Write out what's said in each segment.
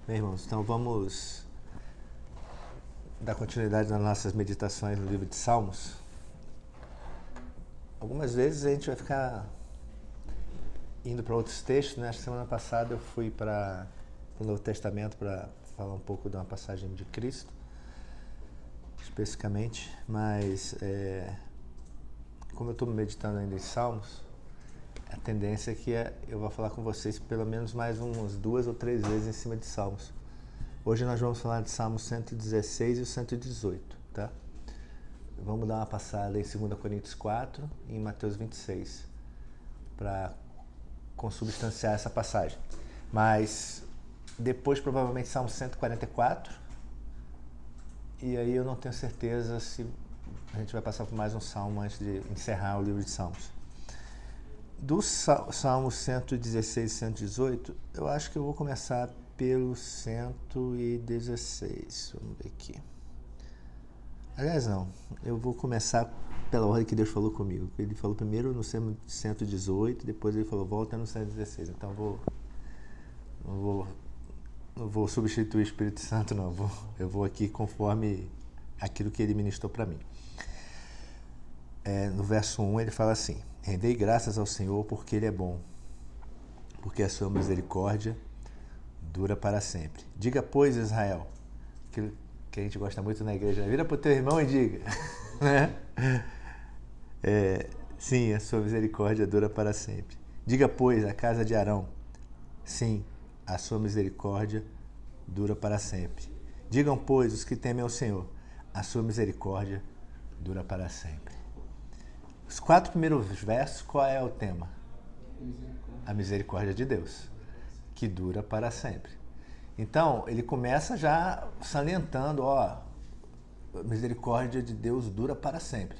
Bem, irmãos, então vamos dar continuidade nas nossas meditações no livro de Salmos. Algumas vezes a gente vai ficar indo para outros textos, né? Semana passada eu fui para o Novo Testamento para falar um pouco de uma passagem de Cristo, especificamente, mas como eu estou meditando ainda em Salmos, a tendência é que eu vou falar com vocês pelo menos mais umas 2 ou 3 vezes em cima de Salmos. Hoje nós vamos falar de Salmos 116 e o 118, tá? Vamos dar uma passada em 2 Coríntios 4 e em Mateus 26, para consubstanciar essa passagem. Mas depois provavelmente Salmo 144, e aí eu não tenho certeza se a gente vai passar por mais um salmo antes de encerrar o livro de Salmos. Do Salmos 116 e 118, eu acho que eu vou começar pelo 116. Vamos ver aqui. Aliás, não. Eu vou começar pela ordem que Deus falou comigo. Ele falou primeiro no 118, depois ele falou volta no 116. Então não vou substituir o Espírito Santo, não. Eu vou aqui conforme aquilo que ele ministrou para mim. No verso 1 ele fala assim: rendei graças ao Senhor porque Ele é bom, porque a sua misericórdia dura para sempre. Diga, pois, Israel, aquilo que a gente gosta muito na igreja, vira para o teu irmão e diga, né? Sim, a sua misericórdia dura para sempre. Diga, pois, a casa de Arão, sim, a sua misericórdia dura para sempre. Digam, pois, os que temem ao Senhor, a sua misericórdia dura para sempre. Os 4 primeiros versos, qual é o tema? A misericórdia de Deus, que dura para sempre. Então, ele começa já salientando, a misericórdia de Deus dura para sempre.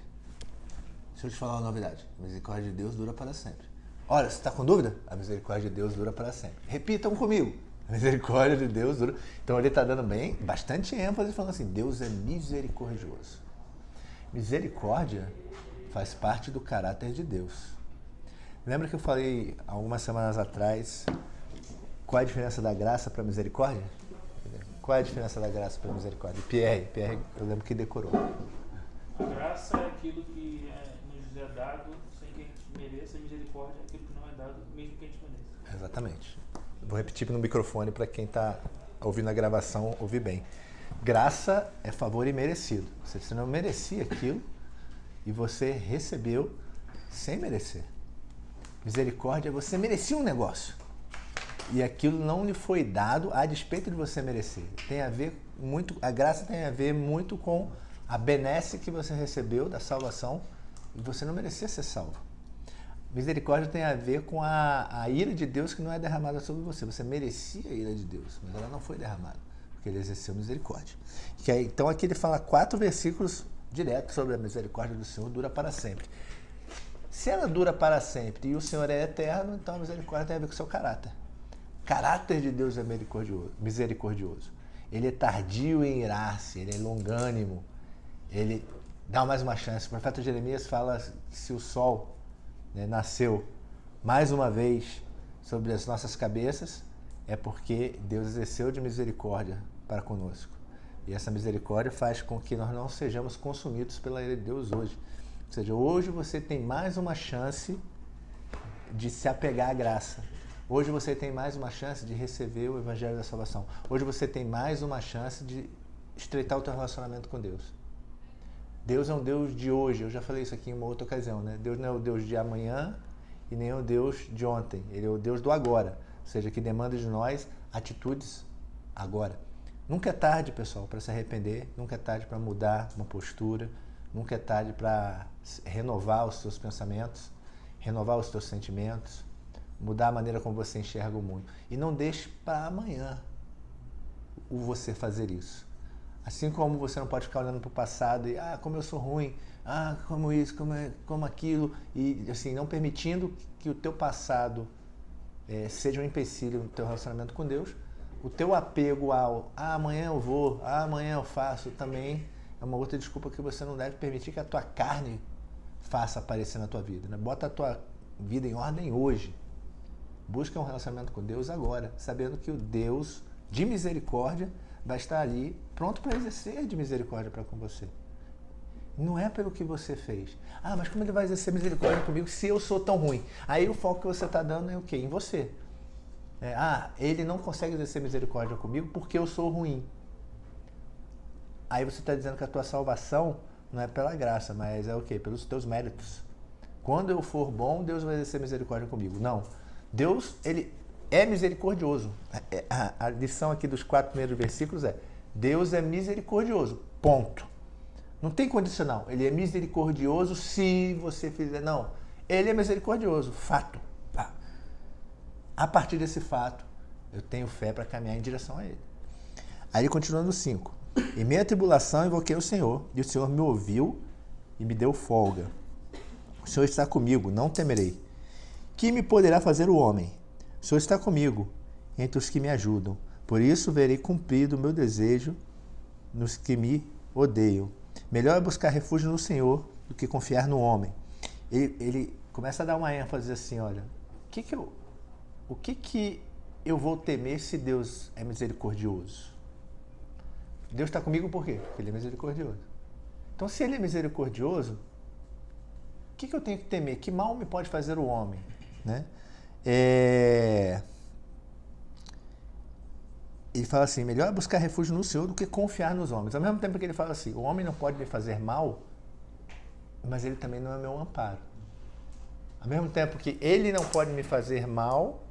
Deixa eu te falar uma novidade. A misericórdia de Deus dura para sempre. Olha, você está com dúvida? A misericórdia de Deus dura para sempre. Repitam comigo. A misericórdia de Deus dura. Então, ele está dando bastante ênfase, falando assim, Deus é misericordioso. Misericórdia faz parte do caráter de Deus. Lembra que eu falei algumas semanas atrás qual é a diferença da graça para a misericórdia? Qual é a diferença da graça para a misericórdia? Pierre, eu lembro que decorou. A graça é aquilo que nos é dado sem que a gente mereça, a misericórdia é aquilo que não é dado mesmo que a gente mereça. Exatamente. Vou repetir no microfone para quem está ouvindo a gravação ouvir bem. Graça é favor imerecido. Você não merecia aquilo e você recebeu sem merecer. Misericórdia, você merecia um negócio e aquilo não lhe foi dado a despeito de você merecer. Tem a ver muito, a graça tem a ver muito com a benesse que você recebeu da salvação e você não merecia ser salvo. Misericórdia tem a ver com a ira de Deus que não é derramada sobre você. Você merecia a ira de Deus, mas ela não foi derramada, porque ele exerceu misericórdia. Então aqui ele fala 4 versículos direto sobre a misericórdia do Senhor, dura para sempre. Se ela dura para sempre e o Senhor é eterno, então a misericórdia tem a ver com o seu caráter. O caráter de Deus é misericordioso. Ele é tardio em irar-se, ele é longânimo, ele dá mais uma chance. O profeta Jeremias fala que se o sol nasceu mais uma vez sobre as nossas cabeças, é porque Deus exerceu de misericórdia para conosco. E essa misericórdia faz com que nós não sejamos consumidos pela ira de Deus hoje. Ou seja, hoje você tem mais uma chance de se apegar à graça. Hoje você tem mais uma chance de receber o Evangelho da Salvação. Hoje você tem mais uma chance de estreitar o teu relacionamento com Deus. Deus é um Deus de hoje. Eu já falei isso aqui em uma outra ocasião, né? Deus não é o Deus de amanhã e nem o Deus de ontem. Ele é o Deus do agora. Ou seja, que demanda de nós atitudes agora. Nunca é tarde, pessoal, para se arrepender. Nunca é tarde para mudar uma postura. Nunca é tarde para renovar os seus pensamentos, renovar os seus sentimentos, mudar a maneira como você enxerga o mundo. E não deixe para amanhã você fazer isso. Assim como você não pode ficar olhando para o passado e, como eu sou ruim, como isso, como aquilo, e assim, não permitindo que o teu passado seja um empecilho no teu relacionamento com Deus. O teu apego ao amanhã eu vou, amanhã eu faço, também é uma outra desculpa que você não deve permitir que a tua carne faça aparecer na tua vida. Né? Bota a tua vida em ordem hoje. Busca um relacionamento com Deus agora, sabendo que o Deus de misericórdia, vai estar ali pronto para exercer de misericórdia para com você. Não é pelo que você fez. Ah, mas como ele vai exercer misericórdia comigo se eu sou tão ruim? Aí o foco que você está dando é o quê? Em você. Ele não consegue exercer misericórdia comigo porque eu sou ruim. Aí você está dizendo que a tua salvação não é pela graça, mas é o quê? Pelos teus méritos. Quando eu for bom, Deus vai exercer misericórdia comigo. Não. Deus, ele é misericordioso. A lição aqui dos 4 primeiros versículos é: Deus é misericordioso. Ponto. Não tem condicional. Ele é misericordioso se você fizer. Não. Ele é misericordioso. Fato. A partir desse fato, eu tenho fé para caminhar em direção a ele. Aí continuando no 5. Em minha tribulação invoquei o Senhor, e o Senhor me ouviu e me deu folga. O Senhor está comigo, não temerei. Que me poderá fazer o homem? O Senhor está comigo, entre os que me ajudam. Por isso verei cumprido o meu desejo nos que me odeiam. Melhor é buscar refúgio no Senhor do que confiar no homem. Ele começa a dar uma ênfase assim, olha, o que eu vou temer se Deus é misericordioso? Deus está comigo por quê? Porque ele é misericordioso. Então, se ele é misericordioso, o que eu tenho que temer? Que mal me pode fazer o homem? Né? Ele fala assim, melhor é buscar refúgio no Senhor do que confiar nos homens. Ao mesmo tempo que ele fala assim, o homem não pode me fazer mal, mas ele também não é meu amparo. Ao mesmo tempo que ele não pode me fazer mal,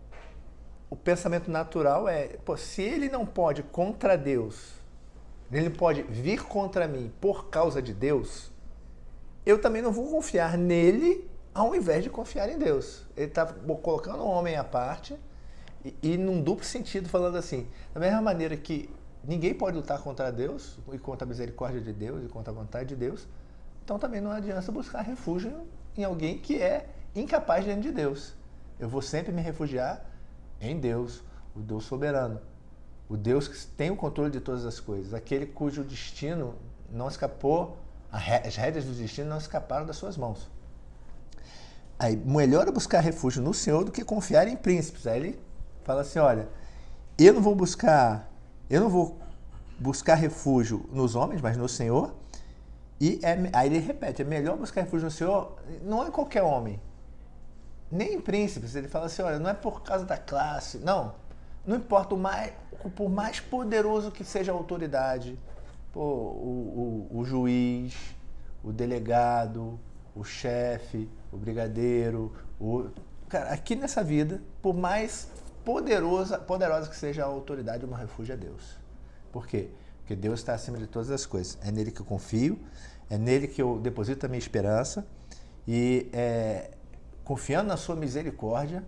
o pensamento natural é, se ele não pode contra Deus, ele pode vir contra mim por causa de Deus, eu também não vou confiar nele ao invés de confiar em Deus. Ele está colocando o homem à parte e num duplo sentido, falando assim, da mesma maneira que ninguém pode lutar contra Deus e contra a misericórdia de Deus e contra a vontade de Deus, então também não adianta buscar refúgio em alguém que é incapaz diante de Deus. Eu vou sempre me refugiar em Deus, o Deus soberano, o Deus que tem o controle de todas as coisas, aquele cujo destino não escapou, as rédeas do destino não escaparam das suas mãos. Aí, melhor é buscar refúgio no Senhor do que confiar em príncipes. Aí ele fala assim, olha, eu não vou buscar refúgio nos homens, mas no Senhor. Aí ele repete, é melhor buscar refúgio no Senhor, não é qualquer homem, nem em príncipes. Ele fala assim, olha, não é por causa da classe, não importa por mais poderoso que seja a autoridade, o juiz, o delegado, o chefe, o brigadeiro, cara, aqui nessa vida, por mais poderosa que seja a autoridade, o meu refúgio é Deus. Por quê? Porque Deus está acima de todas as coisas. É nele que eu confio, é nele que eu deposito a minha esperança e confiando na sua misericórdia,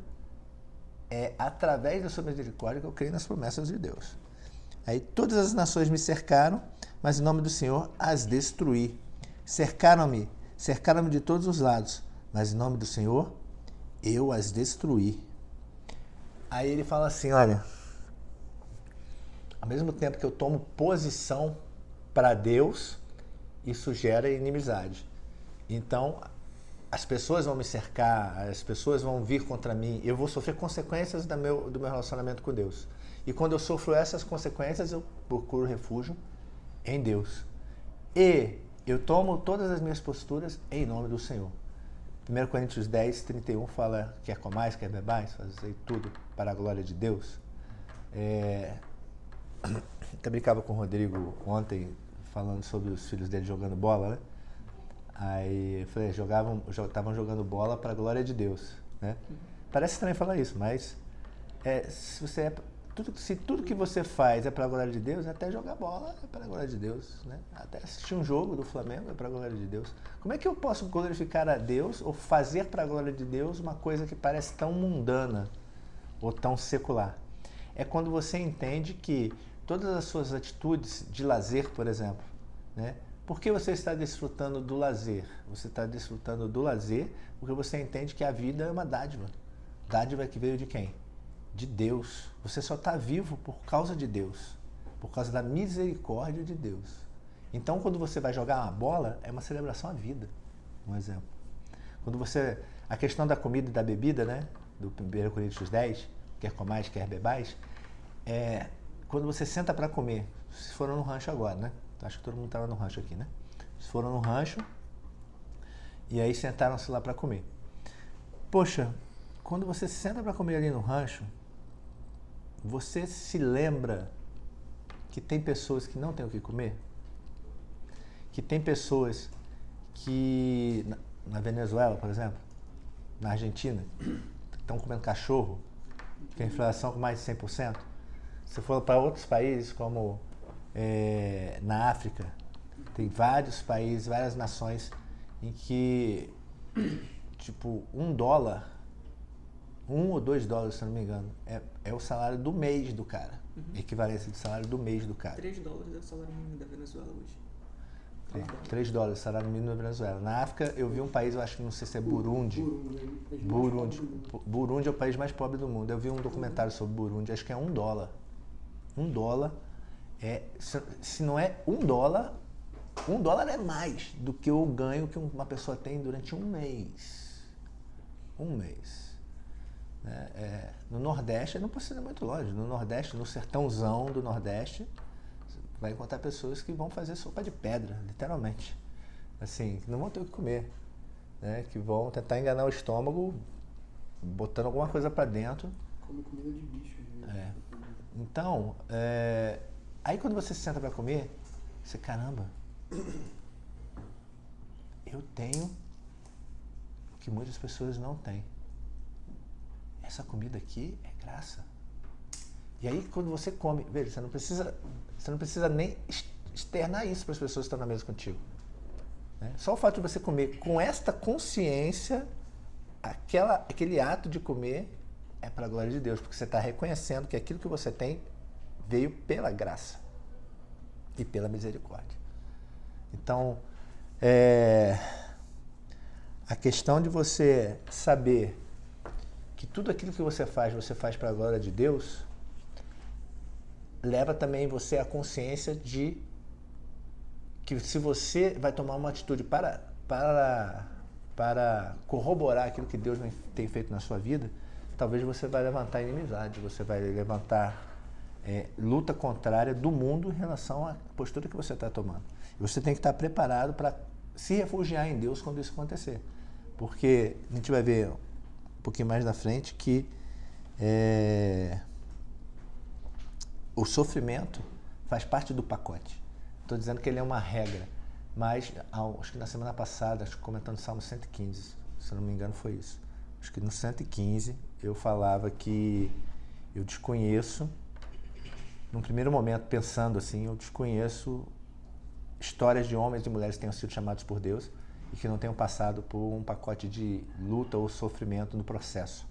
é através da sua misericórdia que eu creio nas promessas de Deus. Aí todas as nações me cercaram, mas em nome do Senhor as destruí. Cercaram-me de todos os lados, mas em nome do Senhor eu as destruí. Aí ele fala assim, olha, ao mesmo tempo que eu tomo posição para Deus, isso gera inimizade. Então, as pessoas vão me cercar, as pessoas vão vir contra mim, eu vou sofrer consequências do meu relacionamento com Deus. E quando eu sofro essas consequências, eu procuro refúgio em Deus. E eu tomo todas as minhas posturas em nome do Senhor. 1 Coríntios 10, 31 fala, quer comais, quer bebais, fazer tudo para a glória de Deus. Até brincava com o Rodrigo ontem, falando sobre os filhos dele jogando bola, né? Aí eu falei, estavam jogando bola para a glória de Deus, né? Parece estranho falar isso, mas se tudo que você faz é para a glória de Deus, até jogar bola é para a glória de Deus, né? Até assistir um jogo do Flamengo é para a glória de Deus. Como é que eu posso glorificar a Deus ou fazer para a glória de Deus uma coisa que parece tão mundana ou tão secular? É quando você entende que todas as suas atitudes de lazer, por exemplo, né? Por que você está desfrutando do lazer? Você está desfrutando do lazer porque você entende que a vida é uma dádiva. Dádiva que veio de quem? De Deus. Você só está vivo por causa de Deus, por causa da misericórdia de Deus. Então, quando você vai jogar uma bola, é uma celebração à vida, um exemplo. A questão da comida e da bebida, né? Do 1 Coríntios 10, quer comais, quer bebais, quando você senta para comer, vocês foram no rancho agora, né? Acho que todo mundo estava no rancho aqui, né? Vocês foram no rancho e aí sentaram-se lá para comer. Poxa, quando você senta para comer ali no rancho, você se lembra que tem pessoas que não têm o que comer? Que tem pessoas que, na Venezuela, por exemplo, na Argentina, estão comendo cachorro, que a inflação com mais de 100%. Se for para outros países, como na África, tem vários países, várias nações em que, tipo, $1, $1 ou $2, se eu não me engano, é o salário do mês do cara. Equivalência do salário do mês do cara. $3 é o salário mínimo da Venezuela hoje. $3, salário mínimo da Venezuela. Na África, eu vi um país, eu acho que não sei se é Burundi. Burundi é o país mais pobre do mundo. Eu vi um documentário sobre Burundi, acho que é $1. $1 se não é $1, $1 é mais do que o ganho que uma pessoa tem durante um mês. Um mês. No Nordeste, não precisa ir muito longe. No Nordeste, no sertãozão do Nordeste, vai encontrar pessoas que vão fazer sopa de pedra, literalmente. Assim, que não vão ter o que comer. Né? Que vão tentar enganar o estômago botando alguma coisa para dentro. Come comida de bicho. Né? Então, aí quando você se senta para comer, você, caramba, eu tenho o que muitas pessoas não têm. Essa comida aqui é graça. E aí quando você come, veja, você não precisa nem externar isso para as pessoas que estão na mesa contigo. Né? Só o fato de você comer com esta consciência, aquele ato de comer é para a glória de Deus, porque você está reconhecendo que aquilo que você tem veio pela graça e pela misericórdia. Então, a questão de você saber que tudo aquilo que você faz para a glória de Deus, leva também você à consciência de que se você vai tomar uma atitude para corroborar aquilo que Deus tem feito na sua vida, talvez você vai levantar inimizade, você vai levantar luta contrária do mundo em relação à postura que você está tomando. E você tem que estar preparado para se refugiar em Deus quando isso acontecer. Porque a gente vai ver um pouquinho mais na frente que o sofrimento faz parte do pacote. Estou dizendo que ele é uma regra, mas acho que na semana passada, acho que comentando o Salmo 115, se eu não me engano foi isso. Acho que no 115 eu falava que eu desconheço, num primeiro momento pensando assim, eu desconheço histórias de homens e mulheres que tenham sido chamados por Deus e que não tenham passado por um pacote de luta ou sofrimento no processo.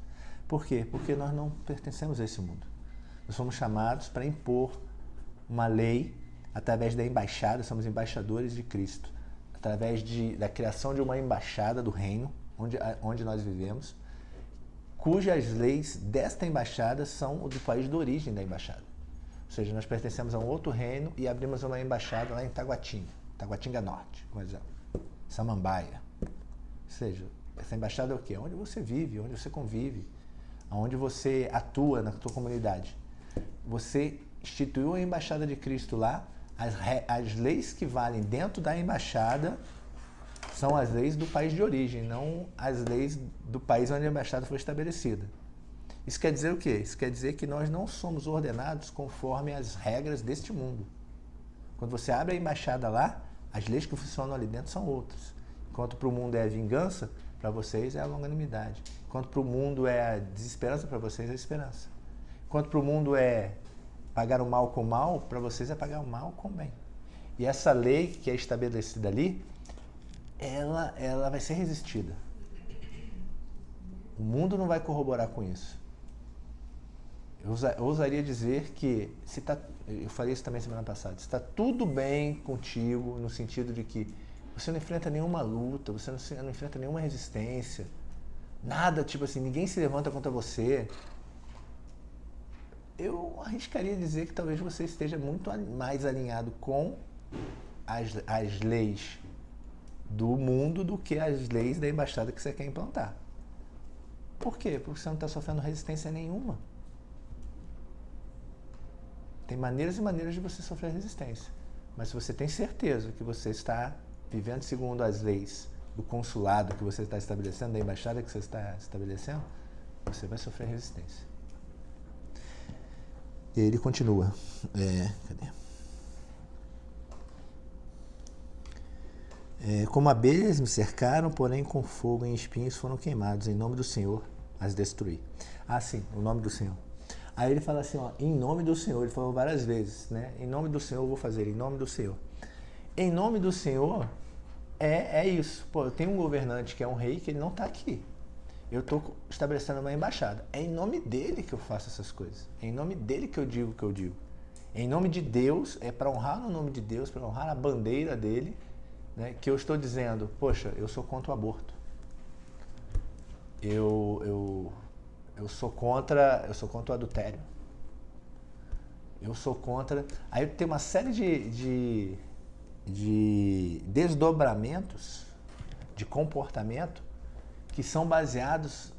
Por quê? Porque nós não pertencemos a esse mundo. Nós somos chamados para impor uma lei através da embaixada, somos embaixadores de Cristo, através da criação de uma embaixada do reino, onde nós vivemos, cujas leis desta embaixada são do país de origem da embaixada. Ou seja, nós pertencemos a um outro reino e abrimos uma embaixada lá em Taguatinga Norte, por exemplo, Samambaia. Ou seja, essa embaixada é o quê? Onde você vive, onde você convive, onde você atua na sua comunidade. Você instituiu a embaixada de Cristo lá, as leis que valem dentro da embaixada são as leis do país de origem, não as leis do país onde a embaixada foi estabelecida. Isso quer dizer o quê? Isso quer dizer que nós não somos ordenados conforme as regras deste mundo. Quando você abre a embaixada lá, as leis que funcionam ali dentro são outras. Enquanto para o mundo é a vingança, para vocês é a longanimidade. Enquanto para o mundo é a desesperança, para vocês é a esperança. Enquanto para o mundo é pagar o mal com o mal, para vocês é pagar o mal com o bem. E essa lei que é estabelecida ali, ela vai ser resistida. O mundo não vai corroborar com isso. Eu ousaria dizer que, eu falei isso também semana passada, se está tudo bem contigo, no sentido de que você não enfrenta nenhuma luta, você não enfrenta nenhuma resistência, nada, tipo assim, ninguém se levanta contra você, eu arriscaria dizer que talvez você esteja muito mais alinhado com as leis do mundo do que as leis da embaixada que você quer implantar. Por quê? Porque você não está sofrendo resistência nenhuma. Tem maneiras e maneiras de você sofrer resistência. Mas se você tem certeza que você está vivendo segundo as leis do consulado que você está estabelecendo, da embaixada que você está estabelecendo, você vai sofrer resistência. E ele continua. Cadê? Como abelhas me cercaram, porém com fogo e espinhos foram queimados. Em nome do Senhor as destruí. Ah, sim, o nome do Senhor. Aí ele fala assim, ó, em nome do Senhor, ele falou várias vezes, né? Em nome do Senhor eu vou fazer, em nome do Senhor. Em nome do Senhor é isso. Pô, eu tenho um governante que é um rei que ele não está aqui. Eu estou estabelecendo uma embaixada. É em nome dele que eu faço essas coisas. É em nome dele que eu digo o que eu digo. É em nome de Deus, é para honrar o nome de Deus, para honrar a bandeira dele, né, que eu estou dizendo, poxa, eu sou contra o aborto. Eu sou contra o adultério. Eu sou contra... Aí tem uma série de desdobramentos de comportamento que são baseados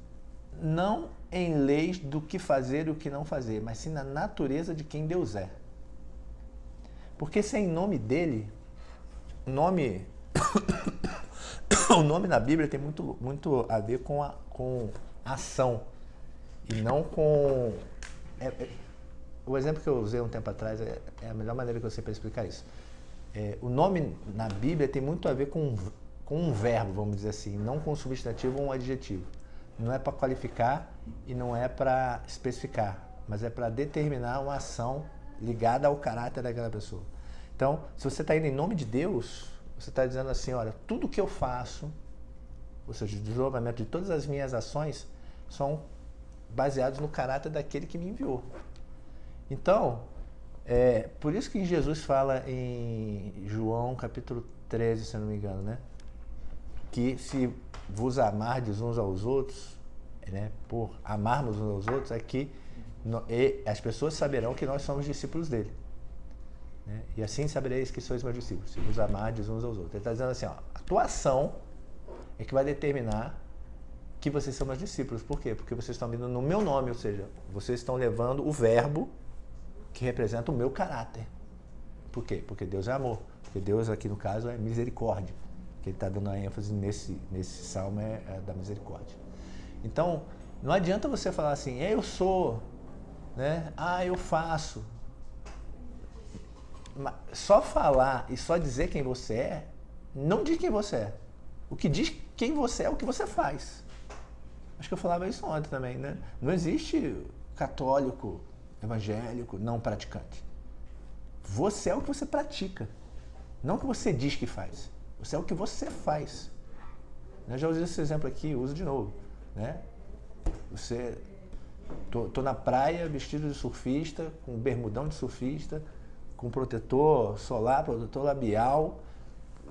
não em leis do que fazer e o que não fazer, mas sim na natureza de quem Deus é. Porque se é em nome dele, o nome na Bíblia tem muito a ver com ação e não com... o exemplo que eu usei um tempo atrás é a melhor maneira que eu sei para explicar isso. O nome na Bíblia tem muito a ver com um verbo, vamos dizer assim, não com um substantivo ou um adjetivo. Não é para qualificar e não é para especificar, mas é para determinar uma ação ligada ao caráter daquela pessoa. Então, se você está indo em nome de Deus, você está dizendo assim, olha, tudo que eu faço, ou seja, o desenvolvimento de todas as minhas ações, são baseados no caráter daquele que me enviou. Então, por isso que Jesus fala em João capítulo 13, se eu não me engano, né? Que se vos amardes uns aos outros, né, por amarmos uns aos outros, é que as pessoas saberão que nós somos discípulos dele. Né? E assim sabereis que sois meus discípulos, se vos amardes uns aos outros. Ele está dizendo assim, ó, a tua ação é que vai determinar que vocês são meus discípulos. Por quê? Porque vocês estão vindo no meu nome, ou seja, vocês estão levando o verbo que representa o meu caráter. Por quê? Porque Deus é amor. Porque Deus, aqui no caso, é misericórdia. Que ele está dando a ênfase nesse salmo é da misericórdia. Então, não adianta você falar assim, eu sou, né? Eu faço. Só falar e só dizer quem você é, não diz quem você é. O que diz quem você é o que você faz. Acho que eu falava isso ontem também, né? Não existe católico, evangélico, não praticante. Você é o que você pratica, não o que você diz que faz. Você é o que você faz. Eu já usei esse exemplo aqui, uso de novo. Né? Tô na praia vestido de surfista, com bermudão de surfista, com protetor solar, protetor labial,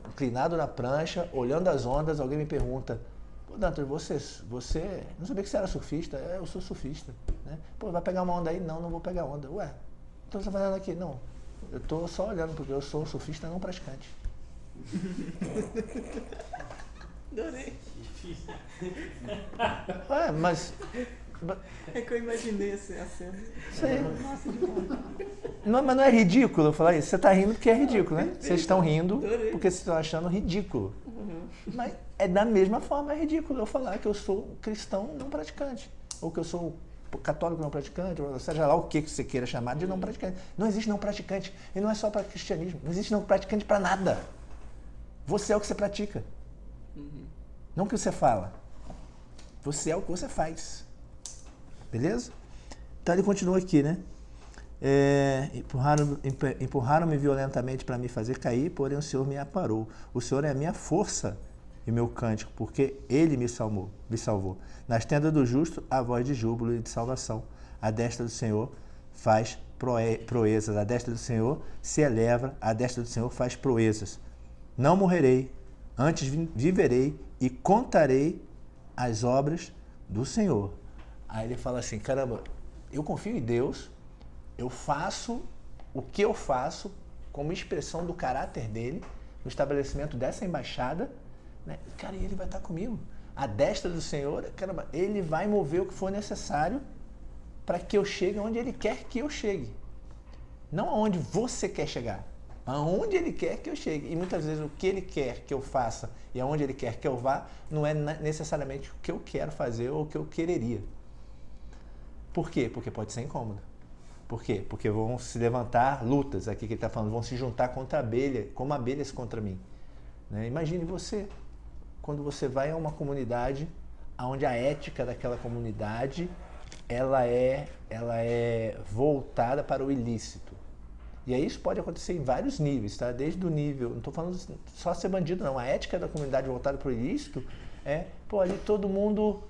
inclinado na prancha, olhando as ondas. Alguém me pergunta, pô, Dantas, você não sabia que você era surfista? Eu sou surfista. Né? Pô, vai pegar uma onda aí? Não vou pegar onda. Ué, então você está fazendo aqui? Não, eu tô só olhando porque eu sou um surfista não praticante. Adorei. Mas... É que eu imaginei a cena. Mas não é ridículo eu falar isso? Você está rindo porque é ridículo, né? Vocês estão rindo porque vocês estão achando ridículo. Mas é da mesma forma é ridículo eu falar que eu sou cristão não praticante. Ou que eu sou católico não praticante, ou seja lá o que você queira chamar de não praticante. Não existe não praticante. E não é só para cristianismo. Não existe não praticante para nada. Você é o que você pratica. Não o que você fala. Você é o que você faz. Beleza? Então ele continua aqui, né? Empurraram-me violentamente para me fazer cair, porém o Senhor me aparou. O Senhor é a minha força e meu cântico, porque Ele me salvou. Nas tendas do justo, a voz de júbilo e de salvação. A destra do Senhor faz proezas. A destra do Senhor se eleva. A destra do Senhor faz proezas. Não morrerei, antes viverei e contarei as obras do Senhor. Aí ele fala assim, caramba, eu confio em Deus, eu faço o que eu faço como expressão do caráter dele, no estabelecimento dessa embaixada, né? Cara, e ele vai estar comigo. A destra do Senhor, caramba, ele vai mover o que for necessário para que eu chegue onde ele quer que eu chegue. Não aonde você quer chegar, aonde ele quer que eu chegue. E muitas vezes o que ele quer que eu faça e aonde ele quer que eu vá não é necessariamente o que eu quero fazer ou o que eu quereria. Por quê? Porque pode ser incômodo. Por quê? Porque vão se levantar lutas, aqui que ele está falando, vão se juntar contra a abelha, como abelhas contra mim. Né? Imagine você, quando você vai a uma comunidade onde a ética daquela comunidade ela é voltada para o ilícito. E aí isso pode acontecer em vários níveis, tá? Desde o nível, não estou falando só ser bandido, não. A ética da comunidade voltada para o ilícito é, pô, ali todo mundo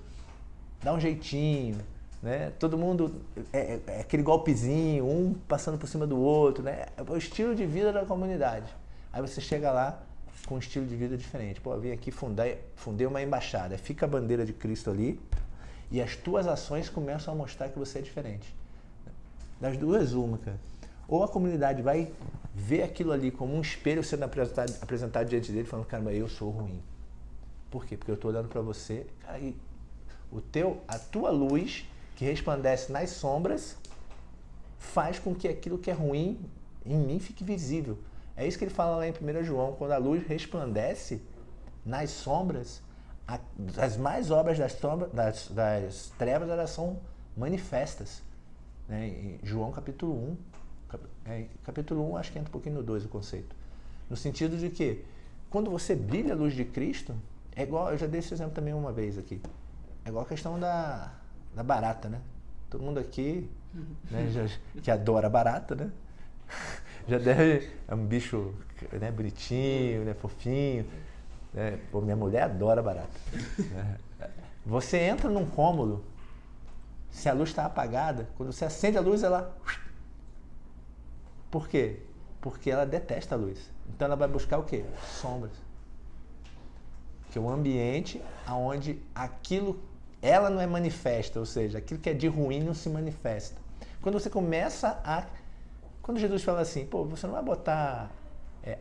dá um jeitinho, né? Todo mundo é aquele golpezinho, um passando por cima do outro, né? É o estilo de vida da comunidade. Aí você chega lá com um estilo de vida diferente. Pô, eu vim aqui fundei uma embaixada. Fica a bandeira de Cristo ali e as tuas ações começam a mostrar que você é diferente. Das duas, uma, cara. Ou a comunidade vai ver aquilo ali como um espelho sendo apresentado diante dele, falando, caramba, eu sou ruim. Por quê? Porque eu estou olhando para você, cara, e a tua luz, que resplandece nas sombras, faz com que aquilo que é ruim em mim fique visível. É isso que ele fala lá em 1 João, quando a luz resplandece nas sombras, as mais obras das trevas elas são manifestas. Né? Em João capítulo 1, capítulo 1 acho que entra um pouquinho no 2 o conceito. No sentido de que, quando você brilha a luz de Cristo, é igual, eu já dei esse exemplo também uma vez aqui, é igual a questão da barata, né? Todo mundo aqui, né, que adora barata, né? Já deve, é um bicho, né, bonitinho, né, fofinho. Né? Pô, minha mulher adora barata. Né? Você entra num cômodo, se a luz está apagada, quando você acende a luz, ela... Por quê? Porque ela detesta a luz. Então ela vai buscar o quê? Sombras. Que é um ambiente onde aquilo, ela não é manifesta, ou seja, aquilo que é de ruim não se manifesta. Quando você começa a... Quando Jesus fala assim, pô, você não vai botar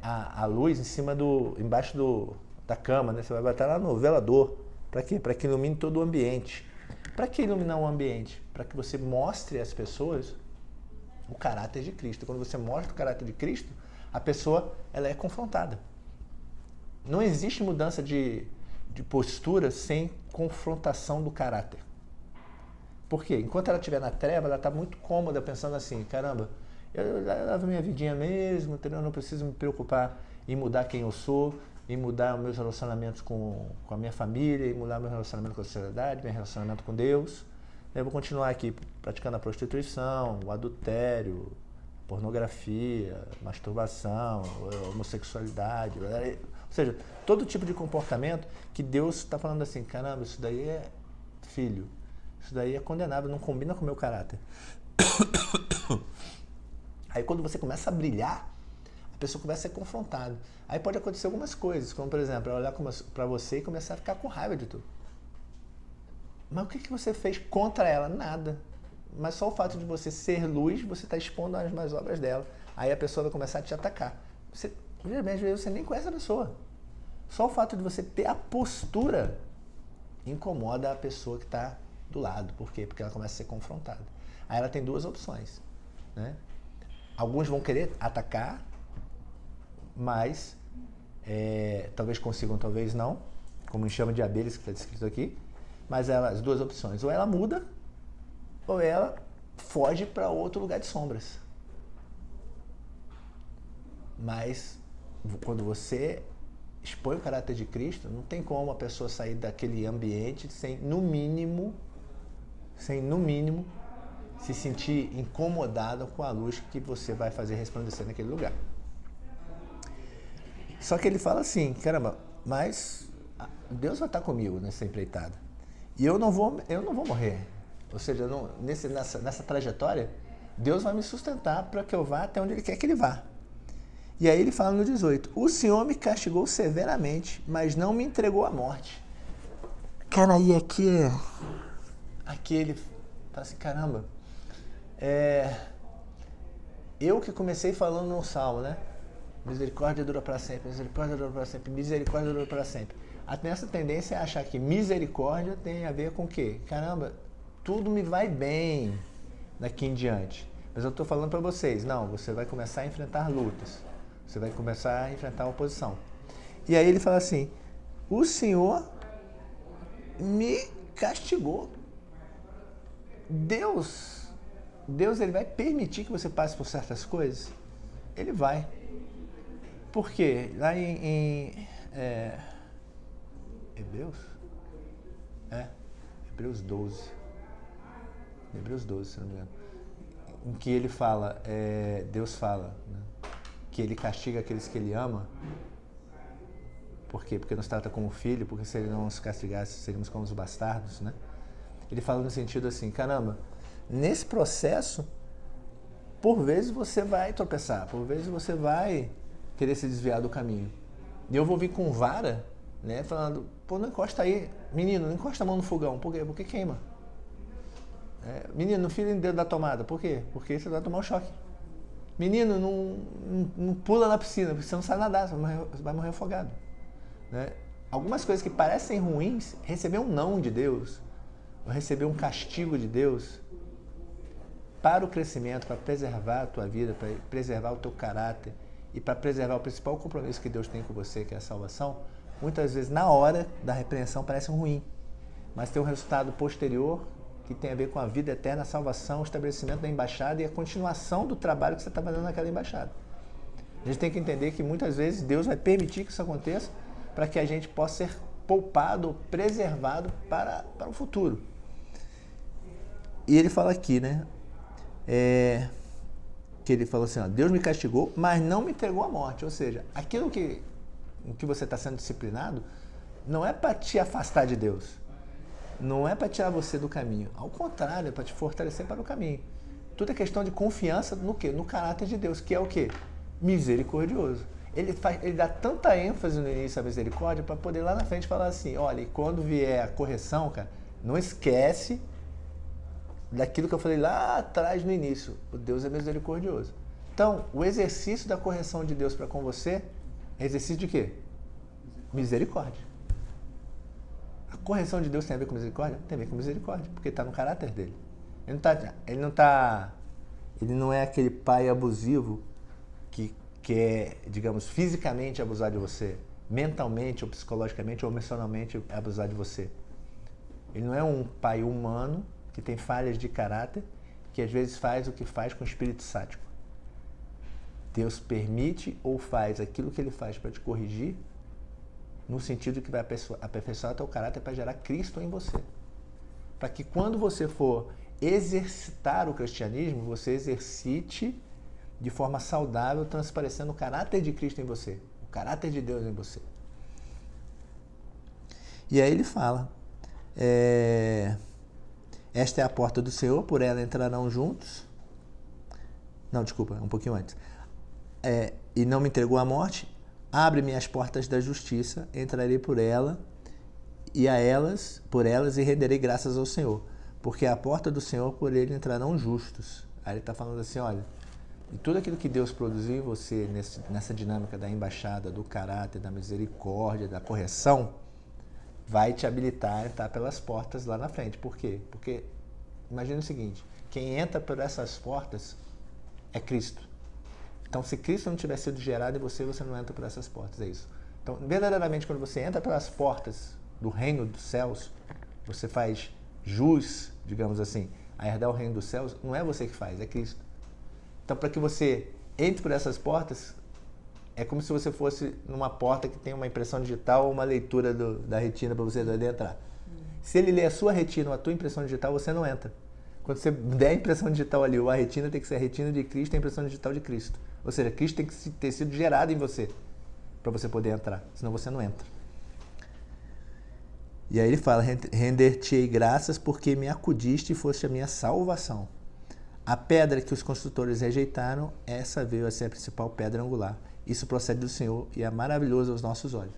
a luz embaixo da cama, né? Você vai botar lá no velador. Para quê? Para que ilumine todo o ambiente. Para que iluminar o ambiente? Para que você mostre às pessoas o caráter de Cristo. Quando você mostra o caráter de Cristo, a pessoa ela é confrontada. Não existe mudança de postura sem confrontação do caráter. Por quê? Enquanto ela estiver na treva, ela está muito cômoda pensando assim, caramba, eu levo minha vidinha mesmo, entendeu? Eu não preciso me preocupar em mudar quem eu sou, em mudar meus relacionamentos com a minha família, em mudar meu relacionamento com a sociedade, meu relacionamento com Deus. Eu vou continuar aqui praticando a prostituição, o adultério, pornografia, masturbação, homossexualidade, ou seja, todo tipo de comportamento que Deus está falando assim, caramba, isso daí é filho, isso daí é condenável, não combina com o meu caráter. Aí quando você começa a brilhar, a pessoa começa a ser confrontada. Aí pode acontecer algumas coisas, como por exemplo, ela olhar para você e começar a ficar com raiva de tudo. Mas o que você fez contra ela? Nada. Mas só o fato de você ser luz, você está expondo as más obras dela. Aí a pessoa vai começar a te atacar. Às vezes você nem conhece a pessoa. Só o fato de você ter a postura incomoda a pessoa que está do lado. Por quê? Porque ela começa a ser confrontada. Aí ela tem duas opções, né? Alguns vão querer atacar, mas talvez consigam, talvez não, como chama de abelhas que está descrito aqui. Mas as duas opções, ou ela muda, ou ela foge para outro lugar de sombras. Mas quando você expõe o caráter de Cristo, não tem como a pessoa sair daquele ambiente sem, no mínimo, se sentir incomodada com a luz que você vai fazer resplandecer naquele lugar. Só que ele fala assim, caramba, mas Deus vai estar comigo nessa empreitada. E eu não vou morrer. Ou seja, nessa trajetória, Deus vai me sustentar para que eu vá até onde Ele quer que Ele vá. E aí ele fala no 18, o Senhor me castigou severamente, mas não me entregou à morte. Cara, aí aqui ele fala assim, caramba, eu que comecei falando no Salmo, né? Misericórdia dura para sempre, misericórdia dura para sempre, misericórdia dura para sempre. A nossa tendência é achar que misericórdia tem a ver com o quê? Caramba, tudo me vai bem daqui em diante. Mas eu estou falando para vocês, não, você vai começar a enfrentar lutas. Você vai começar a enfrentar oposição. E aí ele fala assim, o Senhor me castigou. Deus ele vai permitir que você passe por certas coisas? Ele vai. Por quê? Lá em Hebreus? Hebreus 12. Hebreus 12, se não me engano. Em que ele fala, Deus fala, né, que ele castiga aqueles que ele ama. Por quê? Porque nos trata como filho, porque se ele não nos castigasse, seríamos como os bastardos, né? Ele fala no sentido assim, caramba, nesse processo, por vezes você vai tropeçar, por vezes você vai querer se desviar do caminho. E eu vou vir com vara, né, falando, pô, não encosta aí, menino, não encosta a mão no fogão, por quê? Porque queima. Menino, não fira o dedo da tomada, por quê? Porque você vai tomar um choque. Menino, não pula na piscina, porque você não sabe nadar, você vai morrer afogado. Né? Algumas coisas que parecem ruins, receber um não de Deus, ou receber um castigo de Deus, para o crescimento, para preservar a tua vida, para preservar o teu caráter e para preservar o principal compromisso que Deus tem com você, que é a salvação, muitas vezes na hora da repreensão parece ruim, mas tem um resultado posterior que tem a ver com a vida eterna, a salvação, o estabelecimento da embaixada e a continuação do trabalho que você está fazendo naquela embaixada. A gente tem que entender que muitas vezes Deus vai permitir que isso aconteça para que a gente possa ser poupado, preservado para o futuro. E ele fala aqui, né? Que ele falou assim, ó, Deus me castigou, mas não me entregou à morte. Ou seja, aquilo em que você está sendo disciplinado não é para te afastar de Deus. Não é para tirar você do caminho. Ao contrário, é para te fortalecer para o caminho. Tudo é questão de confiança no quê? No caráter de Deus, que é o quê? Misericordioso. Ele dá tanta ênfase no início à misericórdia para poder lá na frente falar assim, olha, e quando vier a correção, cara, não esquece daquilo que eu falei lá atrás no início. O Deus é misericordioso. Então, o exercício da correção de Deus para com você é exercício de quê? Misericórdia. A correção de Deus tem a ver com misericórdia? Tem a ver com misericórdia, porque está no caráter dele. Ele não é aquele pai abusivo que quer, digamos, fisicamente abusar de você, mentalmente ou psicologicamente ou emocionalmente abusar de você. Ele não é um pai humano que tem falhas de caráter, que às vezes faz o que faz com espírito sádico. Deus permite ou faz aquilo que ele faz para te corrigir, no sentido que vai aperfeiçoar o teu caráter para gerar Cristo em você. Para que quando você for exercitar o cristianismo, você exercite de forma saudável, transparecendo o caráter de Cristo em você, o caráter de Deus em você. E aí ele fala, esta é a porta do Senhor, por ela entrarão juntos. Não, desculpa, um pouquinho antes. E não me entregou à morte, abre-me as portas da justiça, entrarei por elas e renderei graças ao Senhor. Porque a porta do Senhor, por ele entrarão justos. Aí ele está falando assim, olha, e tudo aquilo que Deus produziu em você, nessa dinâmica da embaixada, do caráter, da misericórdia, da correção, vai te habilitar a entrar pelas portas lá na frente. Por quê? Porque, imagina o seguinte, quem entra por essas portas é Cristo. Então, se Cristo não tiver sido gerado em você, você não entra por essas portas, é isso. Então, verdadeiramente, quando você entra pelas portas do reino dos céus, você faz jus, digamos assim, a herdar o reino dos céus, não é você que faz, é Cristo. Então, para que você entre por essas portas, é como se você fosse numa porta que tem uma impressão digital ou uma leitura da retina para você poder entrar. Se ele lê a sua retina ou a tua impressão digital, você não entra. Quando você der a impressão digital ali, ou a retina tem que ser a retina de Cristo, a impressão digital de Cristo. Ou seja, Cristo tem que ter sido gerado em você para você poder entrar, senão você não entra. E aí ele fala, render-te-ei graças porque me acudiste e foste a minha salvação. A pedra que os construtores rejeitaram, essa veio a ser a principal pedra angular. Isso procede do Senhor e é maravilhoso aos nossos olhos.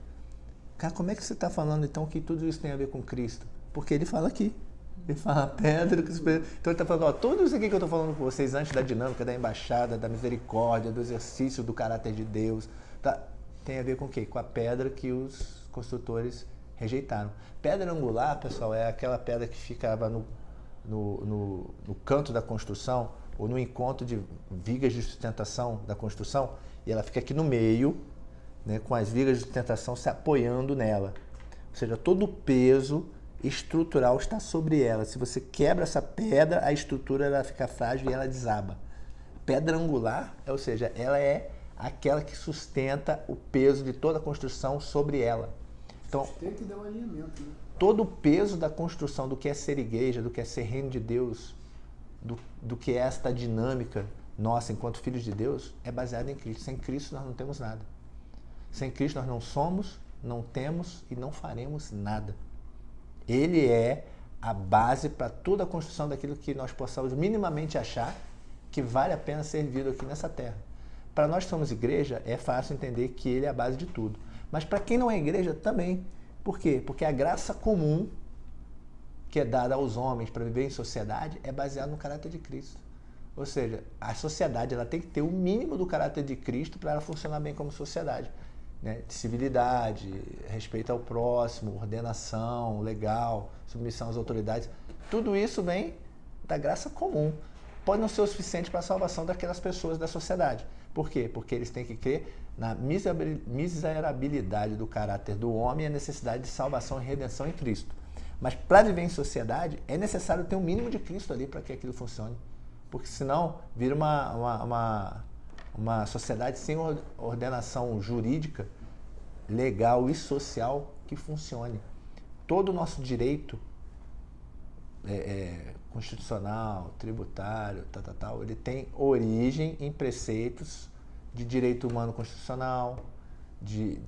Cara, como é que você está falando então que tudo isso tem a ver com Cristo? Porque ele fala aqui. Ele fala a pedra que os... Então ele está falando, ó, tudo isso aqui que eu estou falando com vocês antes da dinâmica, da embaixada, da misericórdia, do exercício do caráter de Deus, tá? Tem a ver com o quê? Com a pedra que os construtores rejeitaram. Pedra angular, pessoal, é aquela pedra que ficava no canto da construção, ou no encontro de vigas de sustentação da construção, e ela fica aqui no meio, né, com as vigas de sustentação se apoiando nela. Ou seja, todo o peso estrutural está sobre ela. Se você quebra essa pedra, a estrutura ela fica frágil e ela desaba. Pedra angular, ou seja, ela é aquela que sustenta o peso de toda a construção sobre ela. Então, tem que dar um alinhamento, né? Todo o peso da construção do que é ser igreja, do que é ser reino de Deus, do que é esta dinâmica nossa enquanto filhos de Deus, é baseado em Cristo. Sem Cristo nós não temos nada. Sem Cristo nós não somos, não temos e não faremos nada. Ele é a base para toda a construção daquilo que nós possamos minimamente achar que vale a pena ser vivido aqui nessa terra. Para nós que somos igreja, é fácil entender que ele é a base de tudo. Mas para quem não é igreja, também. Por quê? Porque a graça comum que é dada aos homens para viver em sociedade é baseada no caráter de Cristo. Ou seja, a sociedade ela tem que ter o mínimo do caráter de Cristo para ela funcionar bem como sociedade. Né? De civilidade, respeito ao próximo, ordenação legal, submissão às autoridades. Tudo isso vem da graça comum. Pode não ser o suficiente para a salvação daquelas pessoas da sociedade. Por quê? Porque eles têm que crer na miserabilidade do caráter do homem e a necessidade de salvação e redenção em Cristo. Mas para viver em sociedade, é necessário ter um mínimo de Cristo ali para que aquilo funcione. Porque senão vira uma sociedade sem ordenação jurídica, legal e social que funcione. Todo o nosso direito constitucional, tributário, ele tem origem em preceitos de direito humano constitucional, de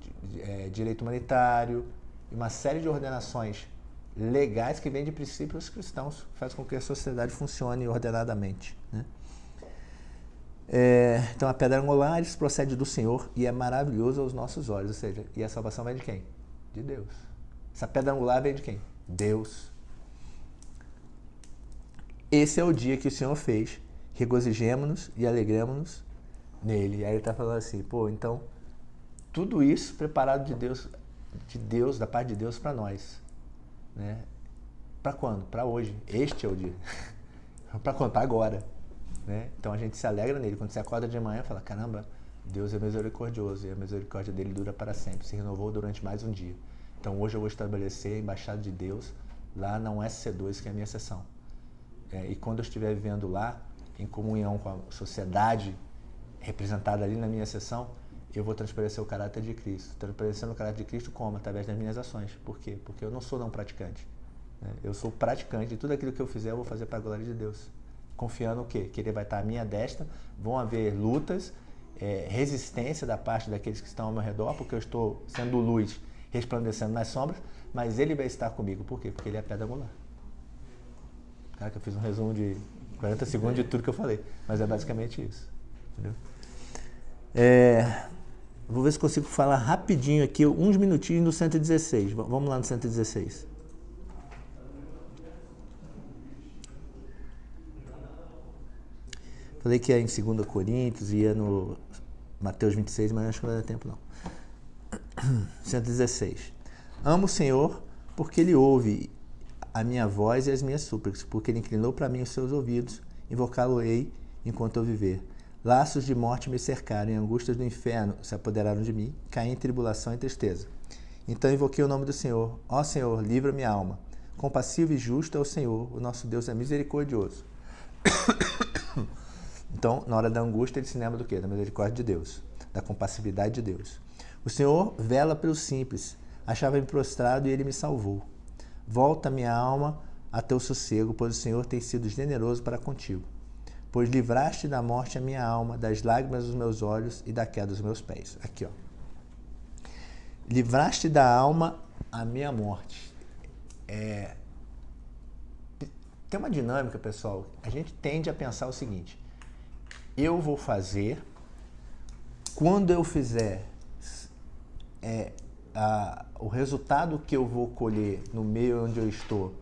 direito humanitário, e uma série de ordenações legais que vêm de princípios cristãos, que faz com que a sociedade funcione ordenadamente. Né? Então a pedra angular isso procede do Senhor e é maravilhoso aos nossos olhos, ou seja, e a salvação vem de quem? De Deus. Essa pedra angular vem de quem? Deus. Esse é o dia que o Senhor fez, regozijemo-nos e alegremos-nos nele. E aí ele está falando assim, então, tudo isso preparado de Deus, da parte de Deus para nós. Né? Para quando? Para hoje. Este é o dia. Para contar agora. Né? Então a gente se alegra nele. Quando você acorda de manhã, fala, caramba, Deus é misericordioso e a misericórdia dele dura para sempre. Se renovou durante mais um dia. Então hoje eu vou estabelecer a embaixada de Deus lá na SC2, que é a minha seção. E quando eu estiver vivendo lá, em comunhão com a sociedade representada ali na minha seção, eu vou transparecer o caráter de Cristo. Transparecendo o caráter de Cristo como? Através das minhas ações. Por quê? Porque eu não sou não praticante. Eu sou praticante e tudo aquilo que eu fizer eu vou fazer para a glória de Deus. Confiando o quê? Que Ele vai estar à minha destra, vão haver lutas, resistência da parte daqueles que estão ao meu redor, porque eu estou sendo luz, resplandecendo nas sombras, mas Ele vai estar comigo. Por quê? Porque Ele é a pedra angular. Cara, que eu fiz um resumo de 40 segundos de tudo que eu falei, mas é basicamente isso. Entendeu? Vou ver se consigo falar rapidinho aqui, uns minutinhos no 116. Vamos lá no 116. Falei que ia em 2 Coríntios, ia no Mateus 26, mas acho que não vai dar tempo não. 116. Amo o Senhor porque Ele ouve a minha voz e as minhas súplicas, porque Ele inclinou para mim os seus ouvidos, invocá-lo-ei enquanto eu viver. Laços de morte me cercaram e angústias do inferno se apoderaram de mim, caí em tribulação e tristeza. Então invoquei o nome do Senhor. Ó Senhor, livra minha alma. Compassivo e justo é o Senhor, o nosso Deus é misericordioso. Então, na hora da angústia, ele se lembra do quê? Da misericórdia de Deus, da compassividade de Deus. O Senhor vela pelos simples, achava-me prostrado e Ele me salvou. Volta minha alma a teu sossego, pois o Senhor tem sido generoso para contigo. Pois livraste da morte a minha alma, das lágrimas dos meus olhos e da queda dos meus pés. Aqui, ó. Livraste da alma a minha morte. Tem uma dinâmica, pessoal. A gente tende a pensar o seguinte. Eu vou fazer, quando eu fizer, o resultado que eu vou colher no meio onde eu estou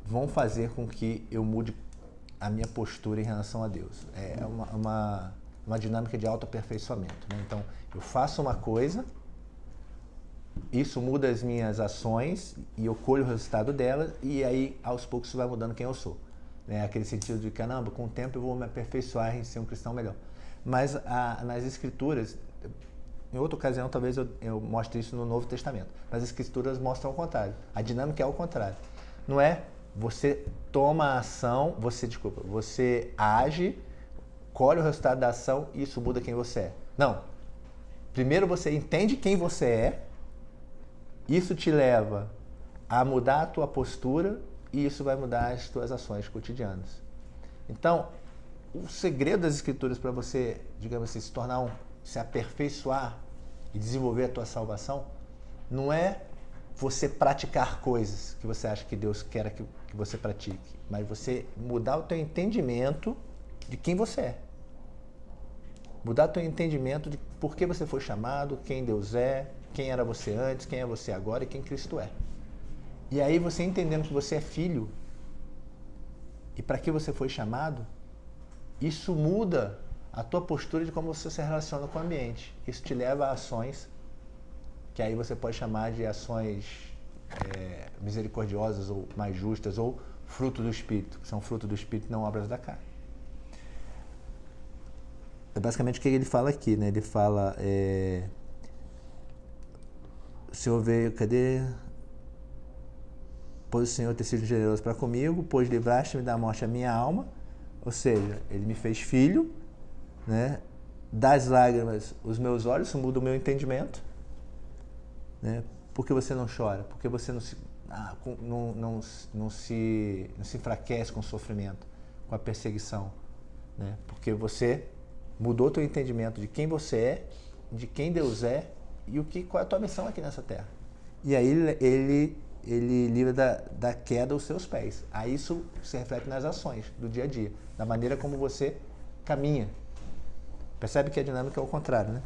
vão fazer com que eu mude a minha postura em relação a Deus. É uma dinâmica de autoaperfeiçoamento. Né? Então, eu faço uma coisa, isso muda as minhas ações e eu colho o resultado delas e aí, aos poucos, isso vai mudando quem eu sou. né? Aquele sentido de, caramba, com o tempo eu vou me aperfeiçoar em ser um cristão melhor. Mas nas Escrituras, em outra ocasião talvez eu mostre isso no Novo Testamento, mas as Escrituras mostram o contrário. A dinâmica é o contrário. Não é você toma a ação, você age, colhe o resultado da ação e isso muda quem você é. Não. Primeiro você entende quem você é, isso te leva a mudar a tua postura e isso vai mudar as tuas ações cotidianas. Então, o segredo das Escrituras para você, digamos assim, se aperfeiçoar e desenvolver a tua salvação, não é você praticar coisas que você acha que Deus quer que você pratique, mas você mudar o teu entendimento de quem você é. Mudar o teu entendimento de por que você foi chamado, quem Deus é, quem era você antes, quem é você agora e quem Cristo é. E aí você entendendo que você é filho e para que você foi chamado, isso muda a tua postura de como você se relaciona com o ambiente. Isso te leva a ações que aí você pode chamar de ações misericordiosas ou mais justas ou fruto do Espírito, que são fruto do Espírito, não obras da carne. É basicamente o que ele fala aqui, né? Ele fala, o Senhor veio, pois o Senhor ter sido generoso para comigo, pois livraste-me da morte a minha alma, ou seja, ele me fez filho, né? Das lágrimas os meus olhos, isso muda o meu entendimento, né? Por que você não chora? Por que você não se enfraquece com o sofrimento, com a perseguição, né? Porque você mudou o teu entendimento de quem você é, de quem Deus é e qual é a tua missão aqui nessa terra. E aí ele livra da queda os seus pés. Aí isso se reflete nas ações do dia a dia, da maneira como você caminha. Percebe que a dinâmica é o contrário, né?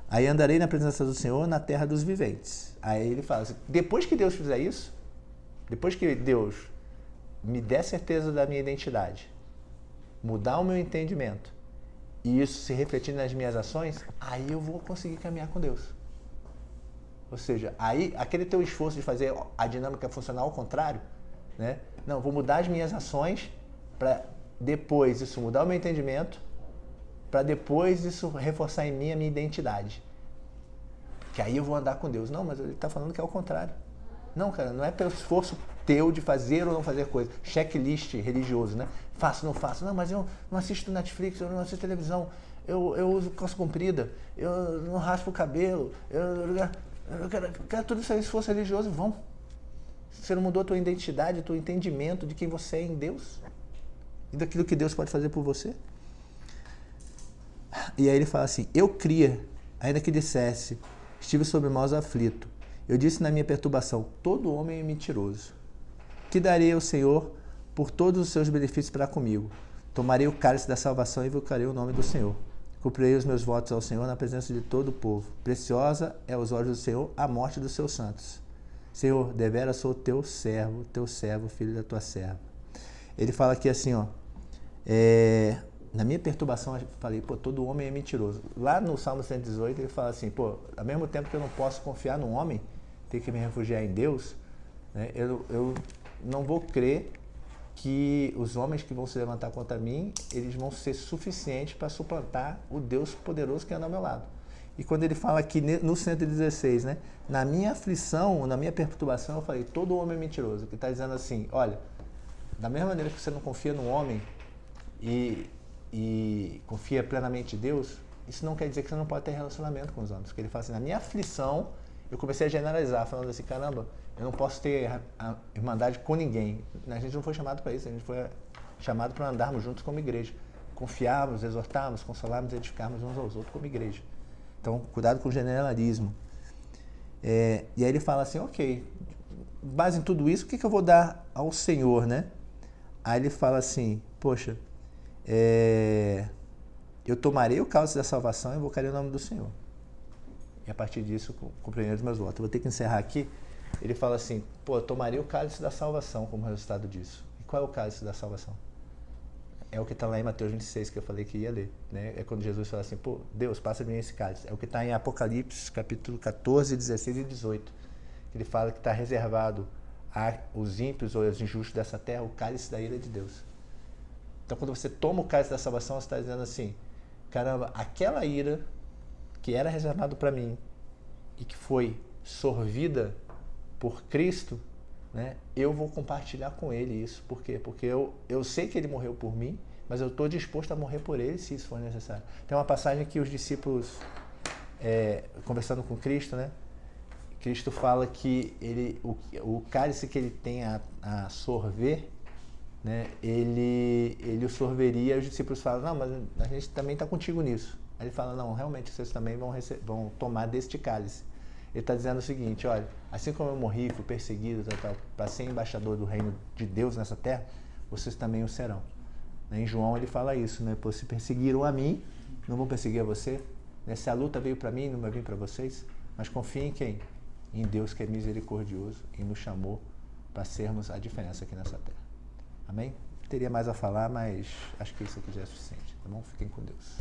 Aí andarei na presença do Senhor na terra dos viventes. Aí ele fala assim, depois que Deus fizer isso, depois que Deus me der certeza da minha identidade, mudar o meu entendimento, e isso se refletir nas minhas ações, aí eu vou conseguir caminhar com Deus. Ou seja, aí aquele teu esforço de fazer a dinâmica funcionar ao contrário, né? Não, vou mudar as minhas ações para depois isso mudar o meu entendimento, para depois isso reforçar em mim a minha identidade. Que aí eu vou andar com Deus. Não, mas ele está falando que é o contrário. Não, cara, não é pelo esforço teu de fazer ou não fazer coisa. Checklist religioso, né? Faço, não faço. Não, mas eu não assisto Netflix, eu não assisto televisão, eu uso calça comprida, eu não raspo o cabelo, eu quero tudo isso aí, esforço religioso, vamos. Você não mudou a tua identidade, o teu entendimento de quem você é em Deus e daquilo que Deus pode fazer por você. E aí ele fala assim, eu cria, ainda que dissesse, estive sobre maus aflito. Eu disse na minha perturbação, todo homem é mentiroso. Que darei ao Senhor por todos os seus benefícios para comigo. Tomarei o cálice da salvação e invocarei o nome do Senhor. Cumprirei os meus votos ao Senhor na presença de todo o povo. Preciosa é aos olhos do Senhor a morte dos seus santos. Senhor, deveras sou teu servo, filho da tua serva. Ele fala aqui assim, ó, na minha perturbação, eu falei, todo homem é mentiroso. Lá no Salmo 118, ele fala assim, ao mesmo tempo que eu não posso confiar no homem, tenho que me refugiar em Deus, né, eu não vou crer que os homens que vão se levantar contra mim, eles vão ser suficientes para suplantar o Deus poderoso que anda ao meu lado. E quando ele fala aqui no 116, né, na minha aflição, na minha perturbação, eu falei, todo homem é mentiroso. Que está dizendo assim, olha, da mesma maneira que você não confia no homem e confia plenamente em Deus, isso não quer dizer que você não pode ter relacionamento com os homens. Porque ele fala assim, na minha aflição, eu comecei a generalizar, falando assim, caramba, eu não posso ter a irmandade com ninguém. A gente não foi chamado para isso, a gente foi chamado para andarmos juntos como igreja. Confiarmos, exortarmos, consolarmos, edificarmos uns aos outros como igreja. Então, cuidado com o generalismo. E aí ele fala assim, ok, base em tudo isso, o que eu vou dar ao Senhor, né? Aí ele fala assim, poxa, eu tomarei o cálice da salvação e invocarei o nome do Senhor. E a partir disso, cumprirei os meus votos. Eu vou ter que encerrar aqui. Ele fala assim, eu tomarei o cálice da salvação como resultado disso. E qual é o cálice da salvação? É o que está lá em Mateus 26, que eu falei que ia ler. Né? É quando Jesus fala assim, Deus, passa de mim esse cálice. É o que está em Apocalipse, capítulo 14, 16 e 18. Ele fala que está reservado aos ímpios ou aos injustos dessa terra o cálice da ira de Deus. Então, quando você toma o cálice da salvação, você está dizendo assim, caramba, aquela ira que era reservado para mim e que foi sorvida por Cristo, né, eu vou compartilhar com Ele isso. Por quê? Porque eu sei que Ele morreu por mim, mas eu estou disposto a morrer por Ele se isso for necessário. Tem uma passagem que os discípulos, conversando com Cristo, né, Cristo fala que o cálice que Ele tem a sorver, né, ele o sorveria, e os discípulos falam, não, mas a gente também está contigo nisso. Aí ele fala, não, realmente vocês também vão tomar deste cálice. Ele está dizendo o seguinte, olha, assim como eu morri, fui perseguido para ser embaixador do reino de Deus nessa terra, vocês também o serão. Em João ele fala isso, né? Pô, se perseguiram a mim, não vão perseguir a você. Se a luta veio para mim, não vai vir para vocês. Mas confiem em quem? Em Deus, que é misericordioso e nos chamou para sermos a diferença aqui nessa terra. Amém? Teria mais a falar, mas acho que isso aqui já é suficiente, tá bom? Fiquem com Deus.